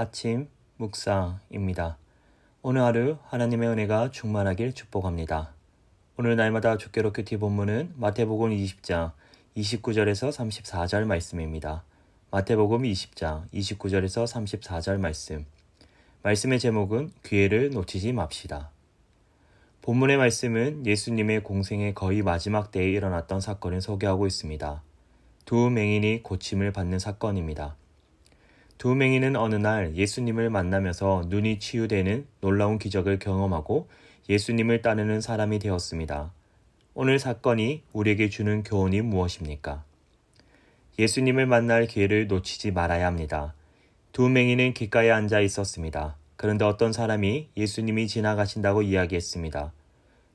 아침 묵상입니다. 오늘 하루 하나님의 은혜가 충만하길 축복합니다. 오늘 날마다 주께로 큐티 본문은 마태복음 20장 29절에서 34절 말씀입니다. 마태복음 20장 29절에서 34절 말씀. 말씀의 제목은 기회를 놓치지 맙시다. 본문의 말씀은 예수님의 공생의 거의 마지막 때에 일어났던 사건을 소개하고 있습니다. 두 맹인이 고침을 받는 사건입니다. 두 맹인은 어느 날 예수님을 만나면서 눈이 치유되는 놀라운 기적을 경험하고 예수님을 따르는 사람이 되었습니다. 오늘 사건이 우리에게 주는 교훈이 무엇입니까? 예수님을 만날 기회를 놓치지 말아야 합니다. 두 맹인은 길가에 앉아 있었습니다. 그런데 어떤 사람이 예수님이 지나가신다고 이야기했습니다.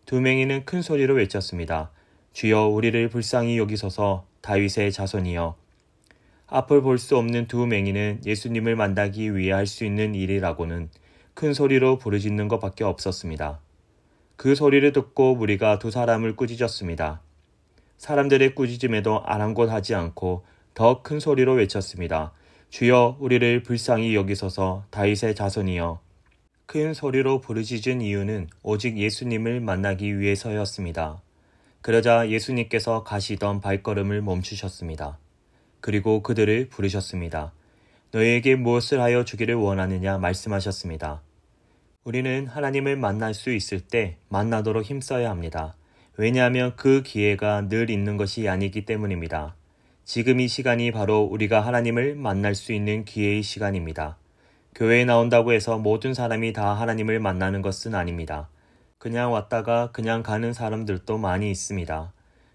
두 맹인은 큰 소리로 외쳤습니다. 주여, 우리를 불쌍히 여기소서. 다윗의 자손이여. 앞을 볼 수 없는 두 맹인은 예수님을 만나기 위해 할 수 있는 일이라고는 큰 소리로 부르짖는 것밖에 없었습니다. 그 소리를 듣고 무리가 두 사람을 꾸짖었습니다. 사람들의 꾸짖음에도 아랑곳하지 않고 더 큰 소리로 외쳤습니다. 주여, 우리를 불쌍히 여기소서. 다윗의 자손이여. 큰 소리로 부르짖은 이유는 오직 예수님을 만나기 위해서였습니다. 그러자 예수님께서 가시던 발걸음을 멈추셨습니다. 그리고 그들을 부르셨습니다. 너희에게 무엇을 하여 주기를 원하느냐 말씀하셨습니다. 우리는 하나님을 만날 수 있을 때 만나도록 힘써야 합니다. 왜냐하면 그 기회가 늘 있는 것이 아니기 때문입니다. 지금 이 시간이 바로 우리가 하나님을 만날 수 있는 기회의 시간입니다. 교회에 나온다고 해서 모든 사람이 다 하나님을 만나는 것은 아닙니다. 그냥 왔다가 그냥 가는 사람들도 많이 있습니다.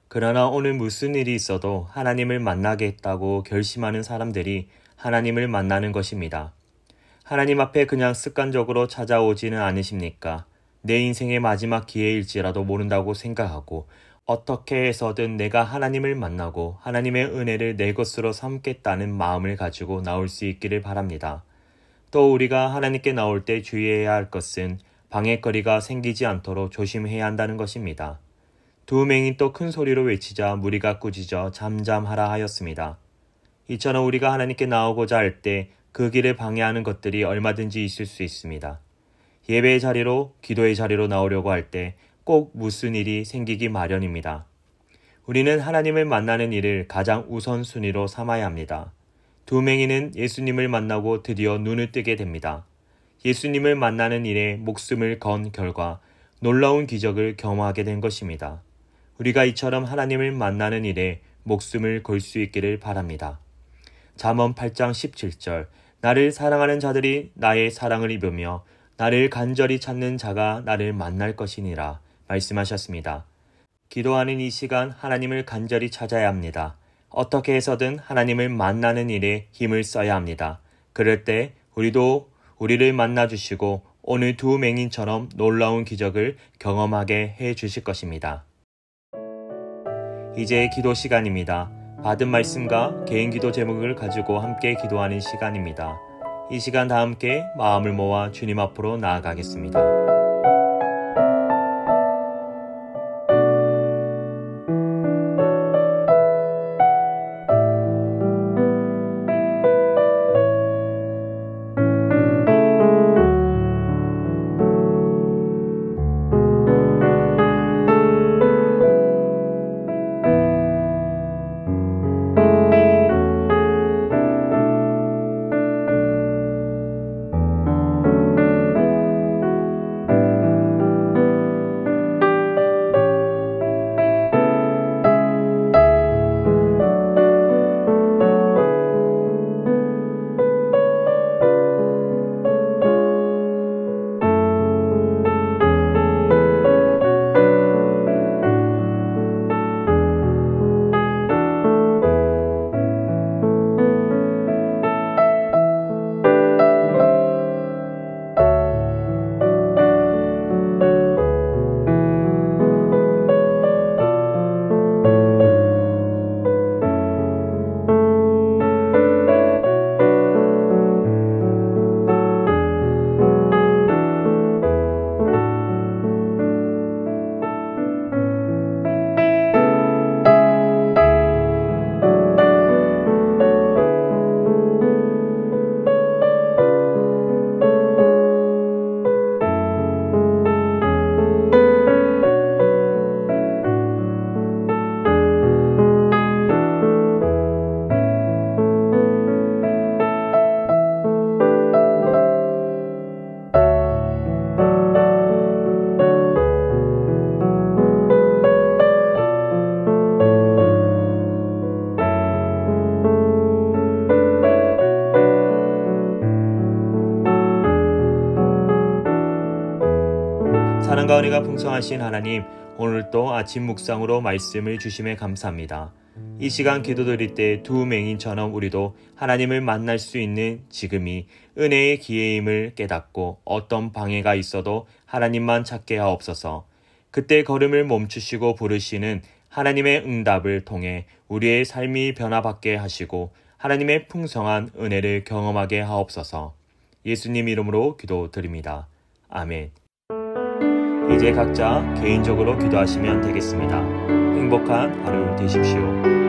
그러나 오늘 무슨 일이 있어도 하나님을 만나겠다고 결심하는 사람들이 하나님을 만나는 것입니다. 하나님 앞에 그냥 습관적으로 찾아오지는 않으십니까? 내 인생의 마지막 기회일지라도 모른다고 생각하고 어떻게 해서든 내가 하나님을 만나고 하나님의 은혜를 내 것으로 삼겠다는 마음을 가지고 나올 수 있기를 바랍니다. 또 우리가 하나님께 나올 때 주의해야 할 것은 방해거리가 생기지 않도록 조심해야 한다는 것입니다. 두 맹인 또 큰 소리로 외치자 무리가 꾸짖어 잠잠하라 하였습니다. 이처럼 우리가 하나님께 나오고자 할 때 그 길을 방해하는 것들이 얼마든지 있을 수 있습니다. 예배의 자리로, 기도의 자리로 나오려고 할 때 꼭 무슨 일이 생기기 마련입니다. 우리는 하나님을 만나는 일을 가장 우선순위로 삼아야 합니다. 두 맹인은 예수님을 만나고 드디어 눈을 뜨게 됩니다. 예수님을 만나는 일에 목숨을 건 결과 놀라운 기적을 경험하게 된 것입니다. 우리가 이처럼 하나님을 만나는 일에 목숨을 걸 수 있기를 바랍니다. 잠언 8장 17절 나를 사랑하는 자들이 나의 사랑을 입으며 나를 간절히 찾는 자가 나를 만날 것이니라 말씀하셨습니다. 기도하는 이 시간 하나님을 간절히 찾아야 합니다. 어떻게 해서든 하나님을 만나는 일에 힘을 써야 합니다. 그럴 때 우리도 우리를 만나주시고 오늘 두 맹인처럼 놀라운 기적을 경험하게 해주실 것입니다. 이제 기도 시간입니다. 받은 말씀과 개인 기도 제목을 가지고 함께 기도하는 시간입니다. 이 시간 다 함께 마음을 모아 주님 앞으로 나아가겠습니다. 은혜가 풍성하신 하나님, 오늘도 아침 묵상으로 말씀을 주심에 감사합니다. 이 시간 기도드릴 때 두 맹인처럼 우리도 하나님을 만날 수 있는 지금이 은혜의 기회임을 깨닫고 어떤 방해가 있어도 하나님만 찾게 하옵소서. 그때 걸음을 멈추시고 부르시는 하나님의 응답을 통해 우리의 삶이 변화받게 하시고 하나님의 풍성한 은혜를 경험하게 하옵소서. 예수님 이름으로 기도드립니다. 아멘. 이제 각자 개인적으로 기도하시면 되겠습니다. 행복한 하루 되십시오.